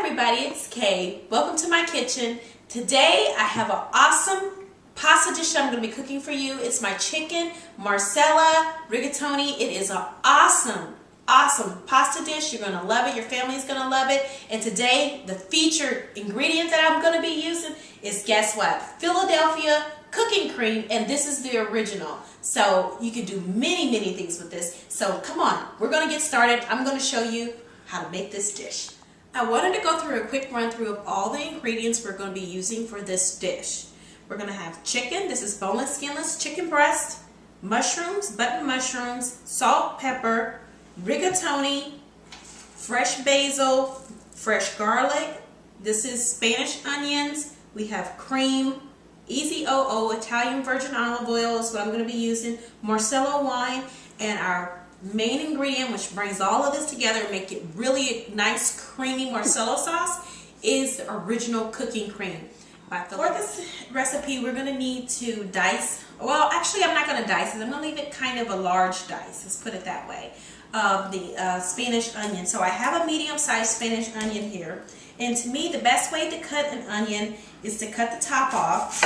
everybody, it's Kay. Welcome to my kitchen. Today I have an awesome pasta dish that I'm going to be cooking for you. It's my chicken Marsala rigatoni. It is an awesome pasta dish. You're going to love it. Your family's going to love it. And today the featured ingredient that I'm going to be using is, guess what? Philadelphia cooking cream, and this is the original. So you can do many things with this. So come on, we're going to get started. I'm going to show you how to make this dish. I wanted to go through a quick run through of all the ingredients we're going to be using for this dish. We're going to have chicken. This is boneless, skinless chicken breast, mushrooms, button mushrooms, salt, pepper, rigatoni, fresh basil, fresh garlic. This is Spanish onions. We have cream, Easy OO, Italian virgin olive oil is what I'm going to be using, Marsala wine, and our main ingredient, which brings all of this together and make it really nice creamy Marsala sauce, is the original cooking cream. For this recipe, we're going to need to dice, well actually I'm not going to dice it, I'm going to leave it kind of a large dice, let's put it that way, of the Spanish onion. So I have a medium-sized Spanish onion here, and to me the best way to cut an onion is to cut the top off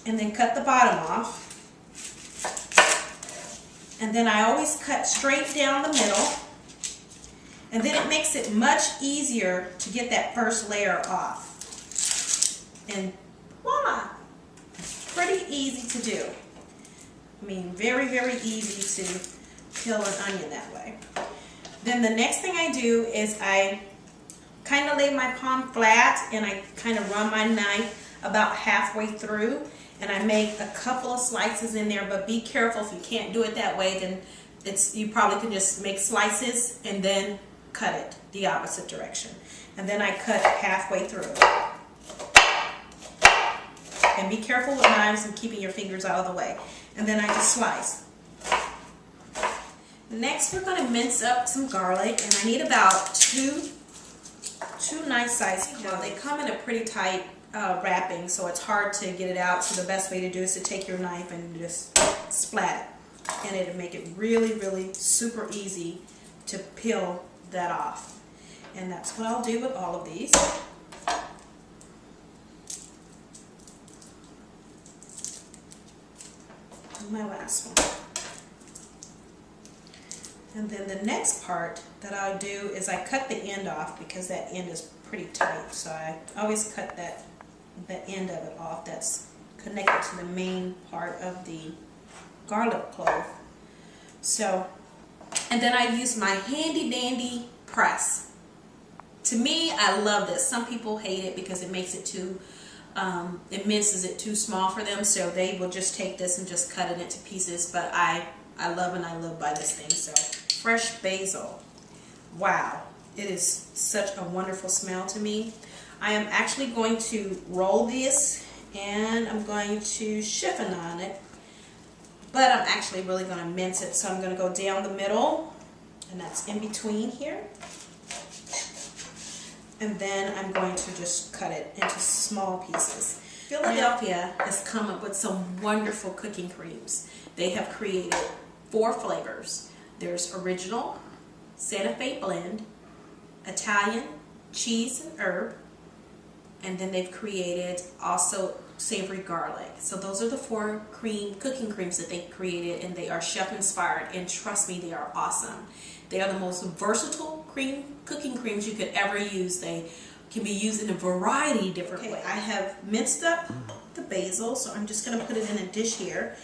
and then cut the bottom off. And then I always cut straight down the middle, and then it makes it much easier to get that first layer off. And voila! Pretty easy to do. I mean, very easy to peel an onion that way. Then the next thing I do is I kind of lay my palm flat and I kind of run my knife about halfway through. And I make a couple of slices in there, but be careful if you can't do it that way, then you probably can just make slices and then cut it the opposite direction. And then I cut halfway through. And be careful with knives and keeping your fingers out of the way. And then I just slice. Next we're going to mince up some garlic, and I need about two nice sized. Now they come in a pretty tight wrapping, so it's hard to get it out, so the best way to do is to take your knife and just splat it, and it'll make it really super easy to peel that off. And that's what I'll do with all of these. And my last one. And then the next part that I do is I cut the end off, because that end is pretty tight, so I always cut the end of it off that's connected to the main part of the garlic clove. So, and then I use my handy dandy press. To me, I love this. Some people hate it because it makes it too, it minces it too small for them, so they will just take this and just cut it into pieces, but I love and I live by this thing. So, fresh basil. Wow, it is such a wonderful smell to me. I am actually going to roll this and I'm going to chiffon on it, but I'm actually really going to mince it, so I'm going to go down the middle, and that's in between here, and then I'm going to just cut it into small pieces. Philadelphia has come up with some wonderful cooking creams. They have created 4 flavors. There's original, Santa Fe blend, Italian, cheese and herb, and then they've created also savory garlic. So those are the 4 cooking creams that they created, and they are chef inspired, and trust me, they are awesome. They are the most versatile cooking creams you could ever use. They can be used in a variety of different ways. I have minced up the basil, so I'm just going to put it in a dish here.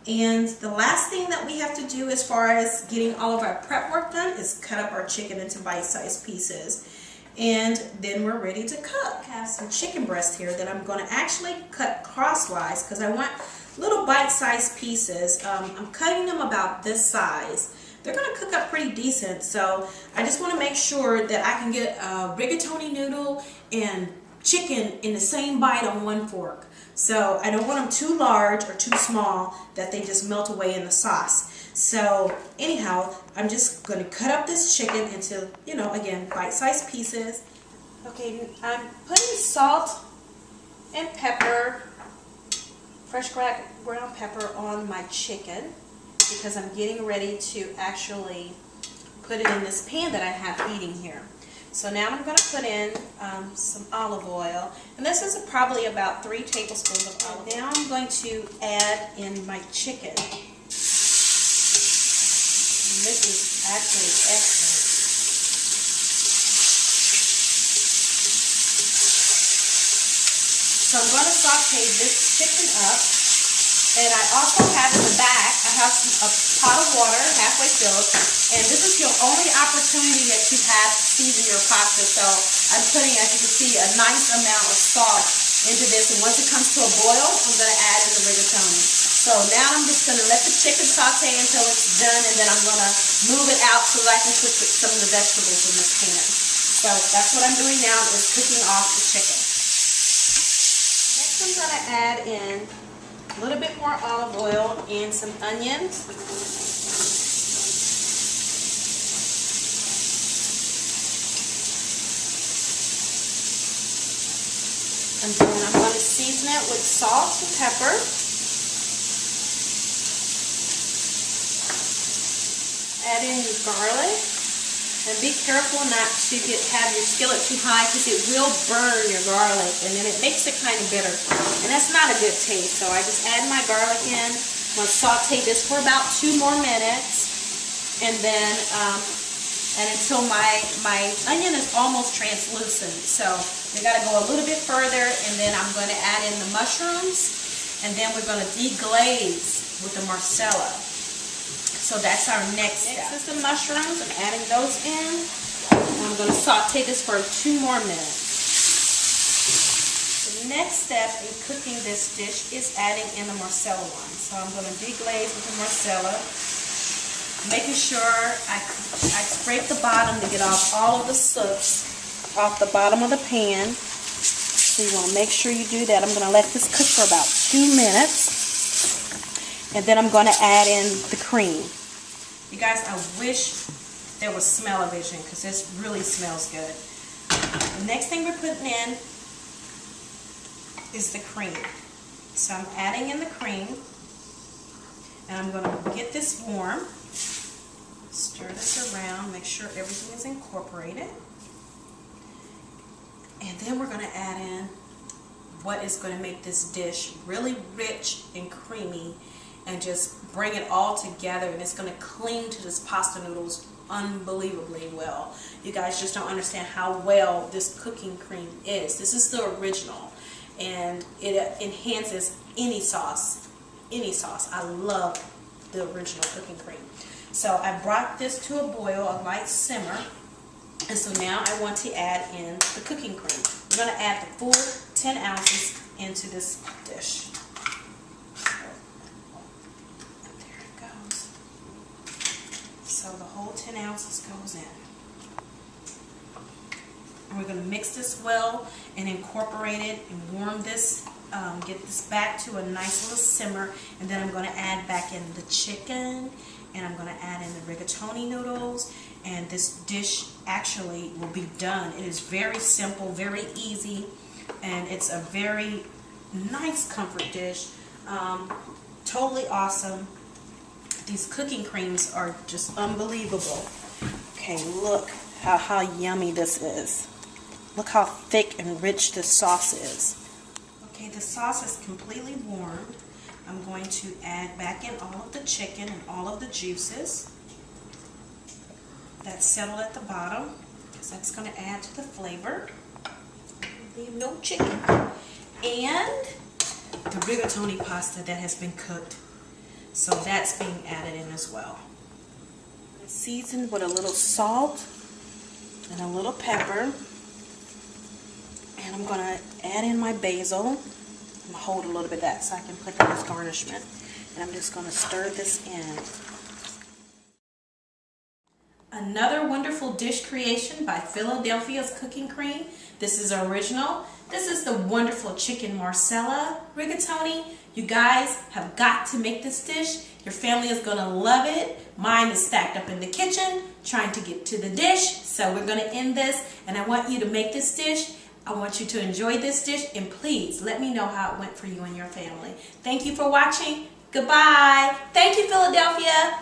And the last thing that we have to do as far as getting all of our prep work done is cut up our chicken into bite-sized pieces. And then we're ready to cook. I have some chicken breast here that I'm going to actually cut crosswise because I want little bite-sized pieces. I'm cutting them about this size. They're going to cook up pretty decent, so I just want to make sure that I can get a rigatoni noodle and chicken in the same bite on one fork. So I don't want them too large or too small that they just melt away in the sauce. So anyhow, I'm just going to cut up this chicken into, you know, again, bite-sized pieces. Okay, I'm putting salt and pepper, fresh cracked ground pepper on my chicken, because I'm getting ready to actually put it in this pan that I have heating here. So now I'm going to put in some olive oil, and this is probably about 3 tablespoons of olive oil. Now I'm going to add in my chicken. And this is actually excellent. So I'm going to saute this chicken up, and I also have in the back, I have a pot of water halfway filled, and this is your only opportunity that you have to season your pasta. So I'm putting, as you can see, a nice amount of salt into this, and once it comes to a boil, I'm going to add in the rigatoni. So now I'm just going to let the chicken saute until it's done, and then I'm going to move it out so that I can cook some of the vegetables in this pan. So that's what I'm doing now, is cooking off the chicken. I'm going to add in a little bit more olive oil and some onions. And then I'm going to season it with salt and pepper. Add in your garlic. And be careful not to have your skillet too high, because it will burn your garlic, and then it makes it kind of bitter. And that's not a good taste. So I just add my garlic in. I'm going to saute this for about 2 more minutes. And then and until my onion is almost translucent. So we got to go a little bit further, and then I'm going to add in the mushrooms. And then we're going to deglaze with the Marsala. So that's our next step. Next is the mushrooms. I'm adding those in. And I'm going to saute this for 2 more minutes. The next step in cooking this dish is adding in the Marsala one. So I'm going to deglaze with the Marsala, making sure I scrape the bottom to get off all of the soot off the bottom of the pan. So you want to make sure you do that. I'm going to let this cook for about 2 minutes. And then I'm going to add in the cream. You guys, I wish there was smell-o-vision, because this really smells good. The next thing we're putting in is the cream. So I'm adding in the cream, and I'm going to get this warm. Stir this around, make sure everything is incorporated. And then we're going to add in what is going to make this dish really rich and creamy, and just bring it all together, and it's going to cling to this pasta noodles unbelievably well. You guys just don't understand how well this cooking cream is. This is the original, and it enhances any sauce. Any sauce. I love the original cooking cream. So I brought this to a boil, a light simmer, and so now I want to add in the cooking cream. We're going to add the full 10 ounces into this dish. So the whole 10 ounces goes in. And we're going to mix this well and incorporate it and warm this, get this back to a nice little simmer. And then I'm going to add back in the chicken, and I'm going to add in the rigatoni noodles, and this dish actually will be done. It is very simple, very easy, and it's a very nice comfort dish. Totally awesome. These cooking creams are just unbelievable. Okay, look how yummy this is. Look how thick and rich this sauce is. Okay, the sauce is completely warmed. I'm going to add back in all of the chicken and all of the juices. That's settled at the bottom, because that's going to add to the flavor. Leave no chicken. And the rigatoni pasta that has been cooked. So that's being added in as well. Seasoned with a little salt and a little pepper. And I'm going to add in my basil. I'm going to hold a little bit of that so I can put that as garnishment. And I'm just going to stir this in. Another wonderful dish creation by Philadelphia's Cooking Cream. This is original. This is the wonderful chicken Marsala rigatoni. You guys have got to make this dish. Your family is going to love it. Mine is stacked up in the kitchen trying to get to the dish. So we're going to end this, and I want you to make this dish. I want you to enjoy this dish, and please let me know how it went for you and your family. Thank you for watching. Goodbye. Thank you, Philadelphia.